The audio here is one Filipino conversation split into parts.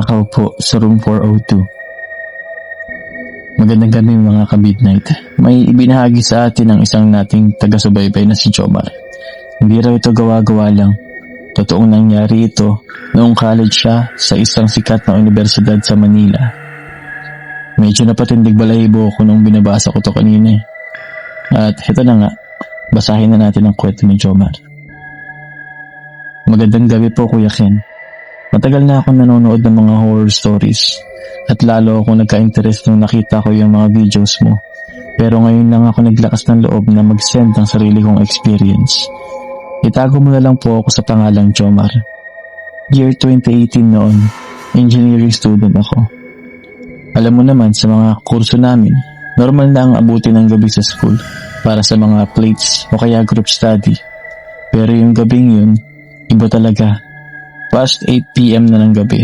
nakaupo sa room 402. Magandang gabi mga ka-midnight. May ibinahagi sa atin ng isang nating taga-subaybay na si Jomar. Hindi raw ito gawa-gawa lang. Totoong nangyari ito noong college siya sa isang sikat na universidad sa Manila. Medyo napatindig balahibo ako nung binabasa ko to kanina. At ito na nga, basahin na natin ang kwento ni Jomar. Magandang gabi po Kuya Ken. Matagal na akong nanonood ng mga horror stories at lalo akong nagka-interest nung nakita ko yung mga videos mo. Pero ngayon lang ako naglakas ng loob na mag-send ng sarili kong experience. Itago mo na lang po ako sa pangalang Jomar. Year 2018 noon, engineering student ako. Alam mo naman sa mga kurso namin, normal na ang abutin ng gabi sa school para sa mga plates o kaya group study. Pero yung gabing yun, iba talaga. Past 8 PM na ng gabi,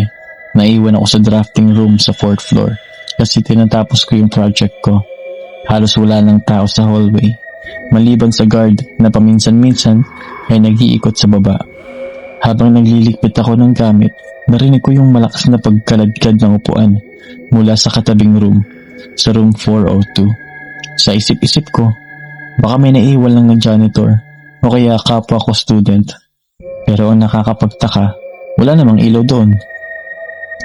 naiwan ako sa drafting room sa 4th floor kasi tinatapos ko yung project ko. Halos wala ng tao sa hallway, maliban sa guard na paminsan-minsan ay nag-iikot sa baba. Habang naglilikpit ako ng gamit, narinig ko yung malakas na pagkaladkad ng upuan mula sa katabing room, sa room 402. Sa isip-isip ko, baka may naiwan lang ng janitor o kaya kapwa ko student. Pero ang nakakapagtaka, wala namang ilaw doon.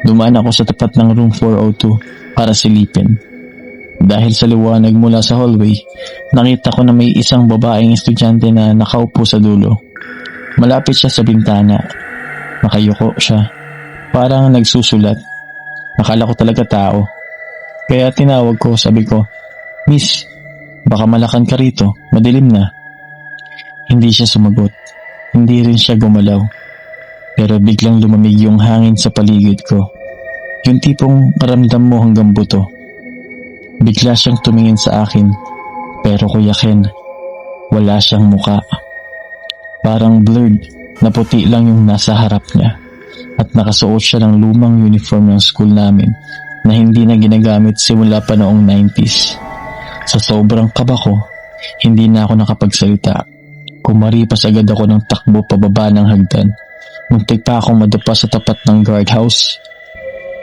Dumaan ako sa tapat ng room 402 para silipin. Dahil sa liwanag mula sa hallway, nakita ko na may isang babaeng estudyante na nakaupo sa dulo. Malapit siya sa bintana. Nakayuko siya. Parang nagsusulat. Akala ko talaga tao. Kaya tinawag ko, sabi ko, "Miss, baka malakan ka rito, madilim na." Hindi siya sumagot. Hindi rin siya gumalaw. Pero biglang lumamig yung hangin sa paligid ko. Yung tipong maramdam mo hanggang buto. Bigla siyang tumingin sa akin. Pero Kuya Ken, wala siyang muka. Parang blurred na puti lang yung nasa harap niya. At nakasuot siya ng lumang uniform ng school namin na hindi na ginagamit simula pa noong 90s. Sa sobrang kaba ko, hindi na ako nakapagsalita. Kumaripas agad ako ng takbo pababa ng hagdan. Muntik pa akong madapa sa tapat ng guardhouse.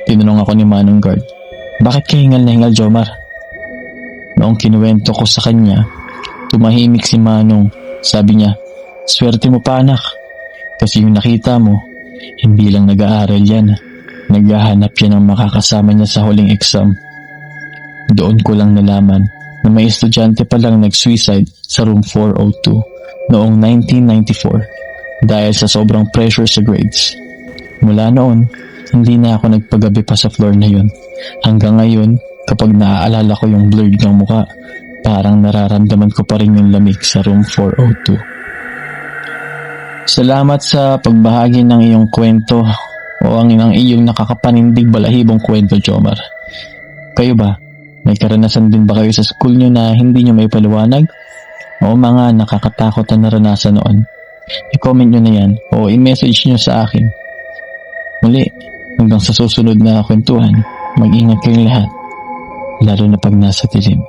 Tinanong ako ni Manong Guard, "Bakit ka hingal na hingal, Jomar?" Noong kinuwento ko sa kanya, tumahimik si Manong. Sabi niya, "Swerte mo pa anak. Kasi yung nakita mo, hindi lang nag-aaral yan. Naghahanap yan ng makakasama niya sa huling exam." Doon ko lang nalaman na may estudyante palang nag-suicide sa room 402 noong 1994 dahil sa sobrang pressure sa grades. Mula noon, hindi na ako nagpagabi pa sa floor na yun. Hanggang ngayon, kapag naaalala ko yung blurred ng muka, parang nararamdaman ko pa rin yung lamig sa room 402. Salamat sa pagbahagi ng iyong kwento o ang iyong nakakapanindig balahibong kwento, Jomar. Kayo ba? May karanasan din ba kayo sa school nyo na hindi nyo may paliwanag? O mga nakakatakot na naranasan noon? I-comment nyo na yan o i-message nyo sa akin. Muli, hanggang sa susunod na kwentuhan, mag-ingat kayong lahat, lalo na pag nasa dilim.